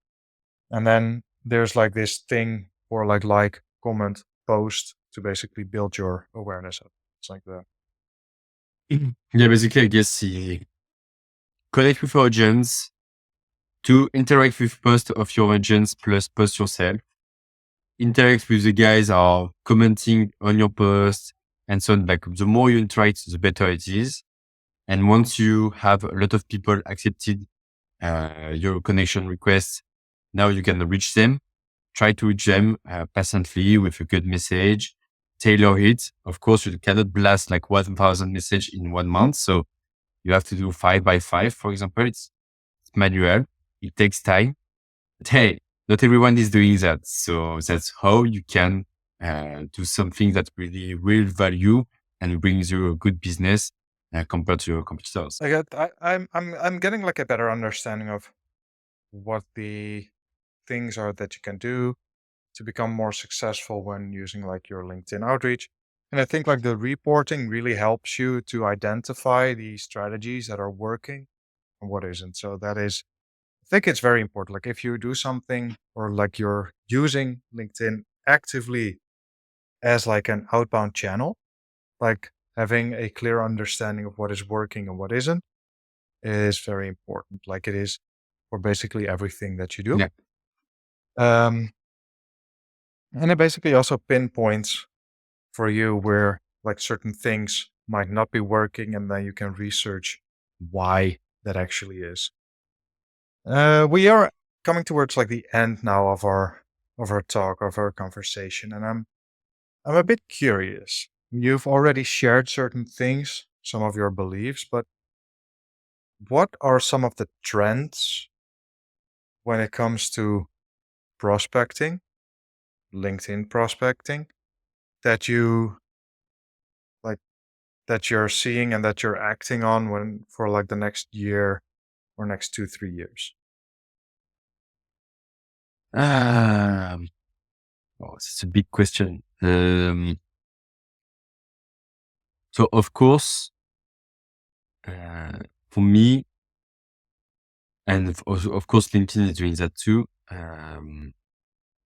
And then there's like this thing for like, comment, post to basically build your awareness up. It's like that. Yeah, basically, I guess the connect with your audience, to interact with post of your audience plus post yourself, interact with the guys are commenting on your post, and so on. Like the more you interact, the better it is. And once you have a lot of people accepted your connection requests, now you can reach them. Try to reach them patiently with a good message. Tailor it. Of course, you cannot blast like 1,000 message in 1 month. So you have to do 5 by 5, for example. It's manual. It takes time. But hey, not everyone is doing that. So that's how you can do something that really will value and brings you a good business compared to your competitors. I'm getting like a better understanding of what the things are that you can do to become more successful when using like your LinkedIn outreach. And I think like the reporting really helps you to identify the strategies that are working and what isn't. So that is, I think it's very important. Like if you do something or like you're using LinkedIn actively as like an outbound channel, like having a clear understanding of what is working and what isn't is very important. Like it is for basically everything that you do. Yeah. And it basically also pinpoints for you where like certain things might not be working, and then you can research why that actually is. We are coming towards like the end now of our talk, of our conversation, and I'm a bit curious. You've already shared certain things, some of your beliefs, but what are some of the trends when it comes to prospecting, LinkedIn prospecting, that you like that you're seeing and that you're acting on when for like the next year or next 2-3 years? Oh, it's a big question. So of course, for me, and of course, LinkedIn is doing that too.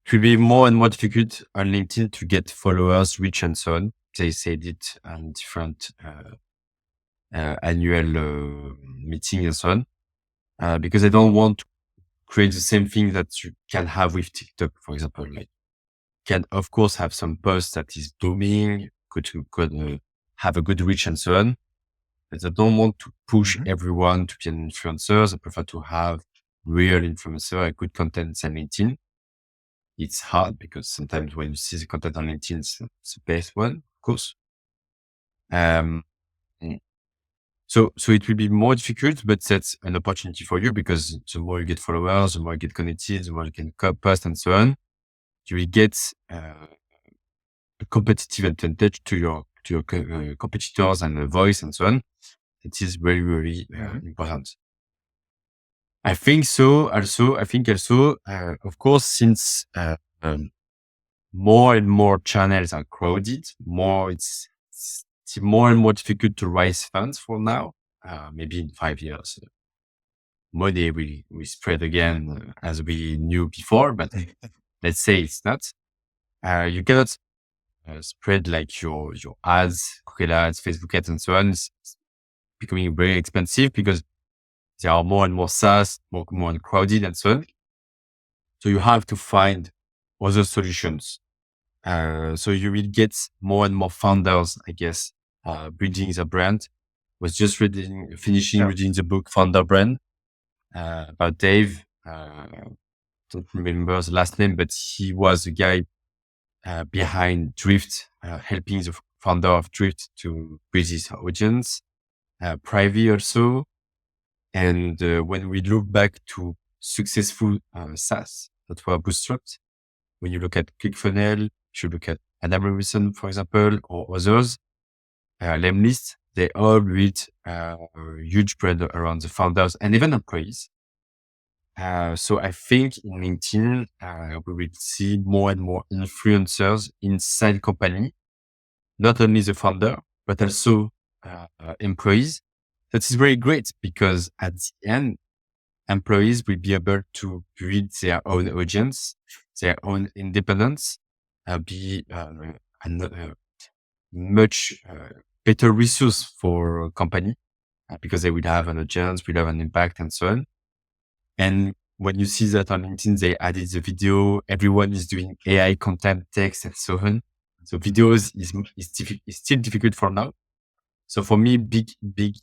It will be more and more difficult on LinkedIn to get followers, reach, and so on. They said it on different annual meeting and so on, because I don't want to create the same thing that you can have with TikTok, for example. Like, can of course have some posts that is booming, could have a good reach and so on. But I don't want to push everyone to be an influencer. I prefer to have real influencer and good content on LinkedIn. It's hard because sometimes when you see the content on LinkedIn, it's the best one, of course. Um, so it will be more difficult, but that's an opportunity for you because the more you get followers, the more you get connected, the more you can post and so on. You will get a competitive advantage to your competitors and the voice and so on. It is very, very important. I think so. Also, of course, since more and more channels are crowded, it's more and more difficult to raise funds for now. maybe in 5 years, money will spread again as we knew before, but let's say it's not. You cannot spread like your ads, Google ads, Facebook ads, and so on. It's becoming very expensive because there are more and more SaaS, more crowded, and so on. So you have to find other solutions. So you will get more and more founders, I guess, building the brand. Was just finishing reading the book Founder Brand about Dave. Don't remember the last name, but he was the guy behind Drift, helping the founder of Drift to build his audience. Privy also. And when we look back to successful SaaS that were bootstrapped, when you look at ClickFunnels, if you look at Adam Robinson, for example, or others, Lemlist, they all built a huge brand around the founders and even employees. So I think in LinkedIn, we will see more and more influencers inside company, not only the founder, but also employees. That is very great because at the end, employees will be able to build their own audience, their own independence, be much better resource for a company because they will have an audience, will have an impact, and so on. And when you see that on LinkedIn, they added the video, everyone is doing AI content, text, and so on. So videos is still difficult for now. So for me, big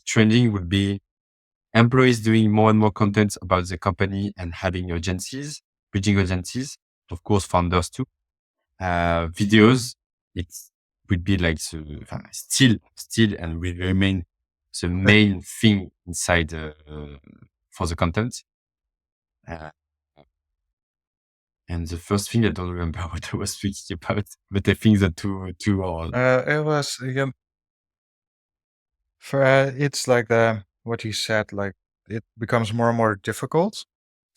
trending would be employees doing more and more content about the company and having agencies, bridging agencies, of course, founders too. Videos, it would be like still and will remain the main thing inside for the content. And the first thing, I don't remember what I was thinking about, but I think that two are. It was it's like what you said, like it becomes more and more difficult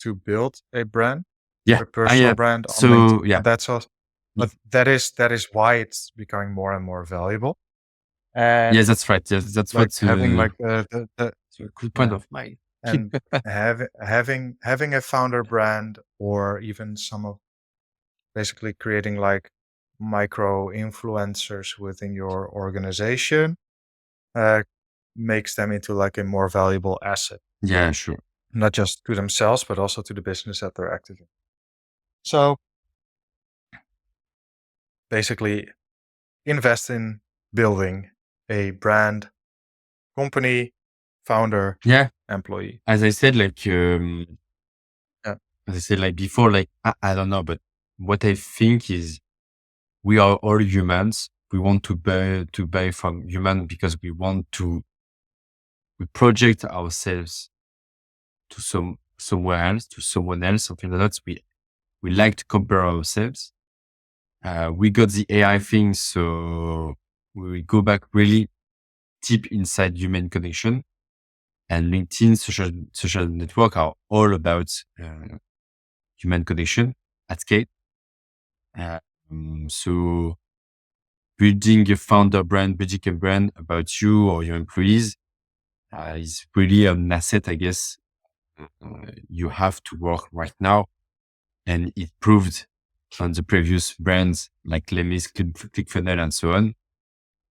to build a brand, Yeah, a personal brand on so LinkedIn. yeah, And that's also, but that is why it's becoming more and more valuable. And yeah, that's right. Yes, that's like what having like the good point of mine. and having a founder brand, or even some of basically creating like micro influencers within your organization makes them into like a more valuable asset, Yeah, sure. not just to themselves, but also to the business that they're active in. So basically invest in building a brand, company, founder, Yeah, employee. as I said, like Yeah. as I said, like before, like I don't know, but what I think is we are all humans. We want to buy from human because we we project ourselves to somewhere else, to someone else, something like that. We like to compare ourselves. We got the AI thing, so we go back really deep inside human connection. And LinkedIn, social network are all about human connection at scale. So building a founder brand, building a brand about you or your employees is really an asset, I guess. You have to work right now. And it proved on the previous brands like Lemis, ClickFunnels, and so on.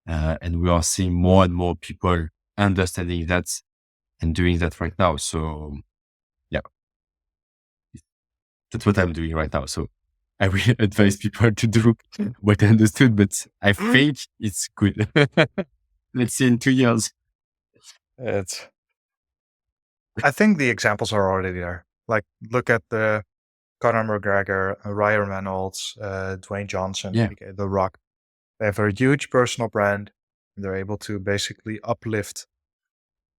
And we are seeing more and more people understanding that and doing that right now. So yeah, that's what I'm doing right now. So I will advise people to do what I understood, but I think it's good. Let's see in 2 years. I think the examples are already there. Like look at the Conor McGregor, Ryan Reynolds, Dwayne Johnson, Yeah. aka The Rock. They have a huge personal brand, and they're able to basically uplift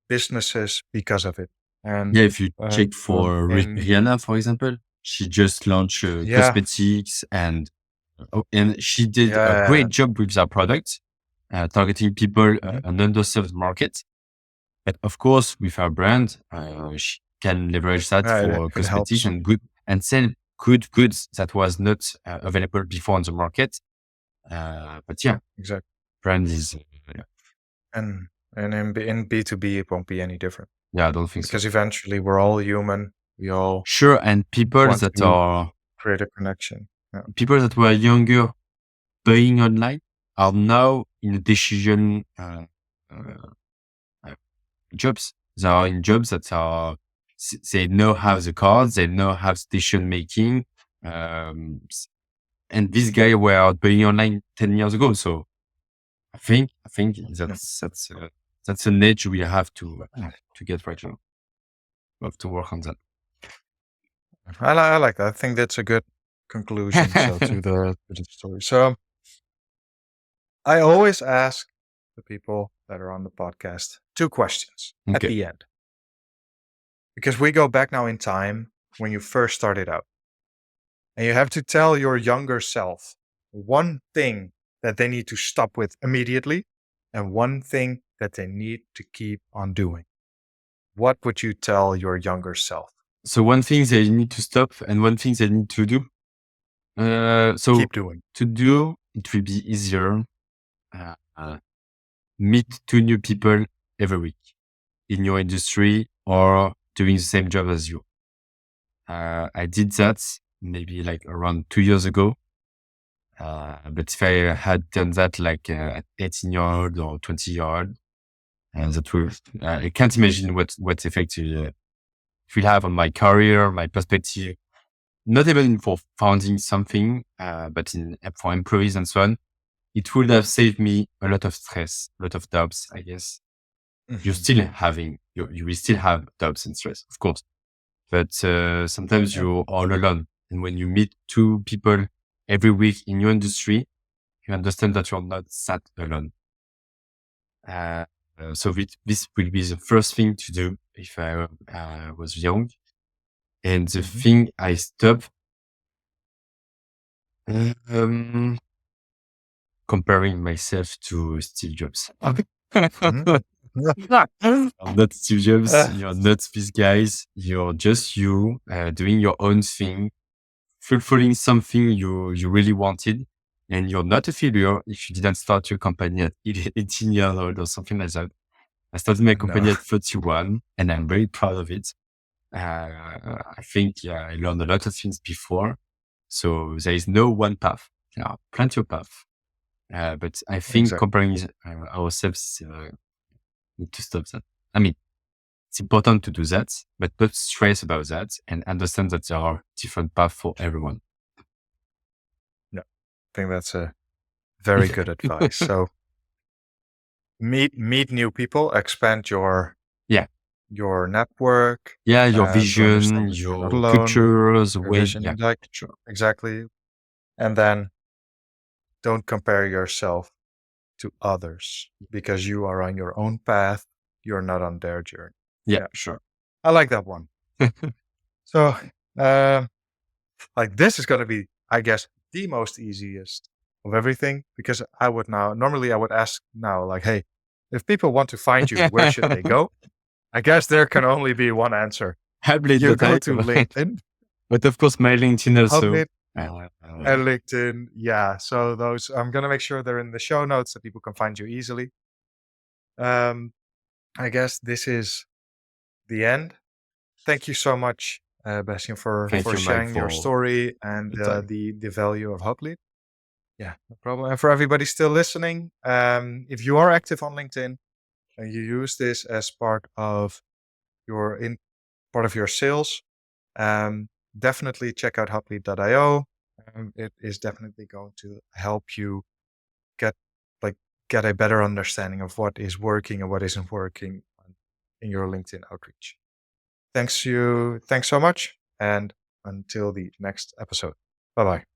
businesses because of it. And Yeah, if you check for in Rihanna, for example, she just launched yeah, cosmetics and she did a yeah, great job with that product, targeting people, mhm. an underserved market. But of course, with her brand, she can leverage that Yeah, for it cosmetics helps. and sell good goods that was not available before on the market. But yeah, Exactly. brand is, yeah. And And in B2B, it won't be any different. Yeah, I don't think so. Because eventually we're all human. We all Sure, and people want that to create a connection. Yeah. people that were younger buying online are now in a decision jobs. They are in jobs that are they know how the cards, they know how decision making. And this guy were buying online 10 years ago. So I think that's an edge we have to get right now. We have to work on that. I like that. I think that's a good conclusion. So to the story. So I always ask the people that are on the podcast 2 questions at Okay. the end. Because we go back now in time when you first started out. And you have to tell your younger self one thing that they need to stop with immediately and one thing that they need to keep on doing. What would you tell your younger self? So one thing they need to stop and one thing they need to do. So Keep doing. to do, it will be easier. Meet 2 new people every week in your industry or doing the same job as you. I did that maybe like around 2 years ago. But if I had done that like at 18-year-old or 20-year-old, that will, I can't imagine what effect it will have on my career, my perspective, not even for founding something, but for employees and so on. It would have saved me a lot of stress, a lot of doubts, I guess. Mhm. You're still having, you will still have doubts and stress, of course. But sometimes you're all alone. And when you meet 2 people every week in your industry, you understand that you're not sat alone. So this will be the first thing to do if I was young. And the Mhm. thing I stopped comparing myself to Steve Jobs. Mhm. You're not Steve Jobs. You're not these guys. You're just you doing your own thing, fulfilling something you really wanted. And you're not a failure if you didn't start your company at 18 years old or something like that. I started my company No. at 31 and I'm very proud of it. I think I learned a lot of things before. So there is no one path. There are plenty of paths. But I think Exactly. comparing ourselves, need to stop that. I mean, it's important to do that, but not stress about that and understand that there are different paths for everyone. No. I think that's a very good advice. So meet new people, expand your Yeah. network, Yeah. Your to understand vision, that you're not your alone, cultures, your way. vision, Yeah. Sure. exactly. And then don't compare yourself to others because you are on your own path. You're not on their journey. Yeah. Yeah. Sure. I like that one. So, like this is going to be, I guess, the most easiest of everything because normally I would ask now, like, hey, if people want to find you, where should they go? I guess there can only be one answer. You go to HubLead.io. LinkedIn, But of course, my LinkedIn also. HubLead, and LinkedIn. Yeah. So those, I'm going to make sure they're in the show notes so people can find you easily. I guess this is the end. Thank you so much, Bastien, Thank for you, Mike, sharing your for story and the time. the value of HubLead. Yeah, no problem. And for everybody still listening, if you are active on LinkedIn and you use this as part of your sales, definitely check out HubLead.io. It is definitely going to help you get like get a better understanding of what is working and what isn't working in your LinkedIn outreach. Thanks so much, and until the next episode. Bye bye.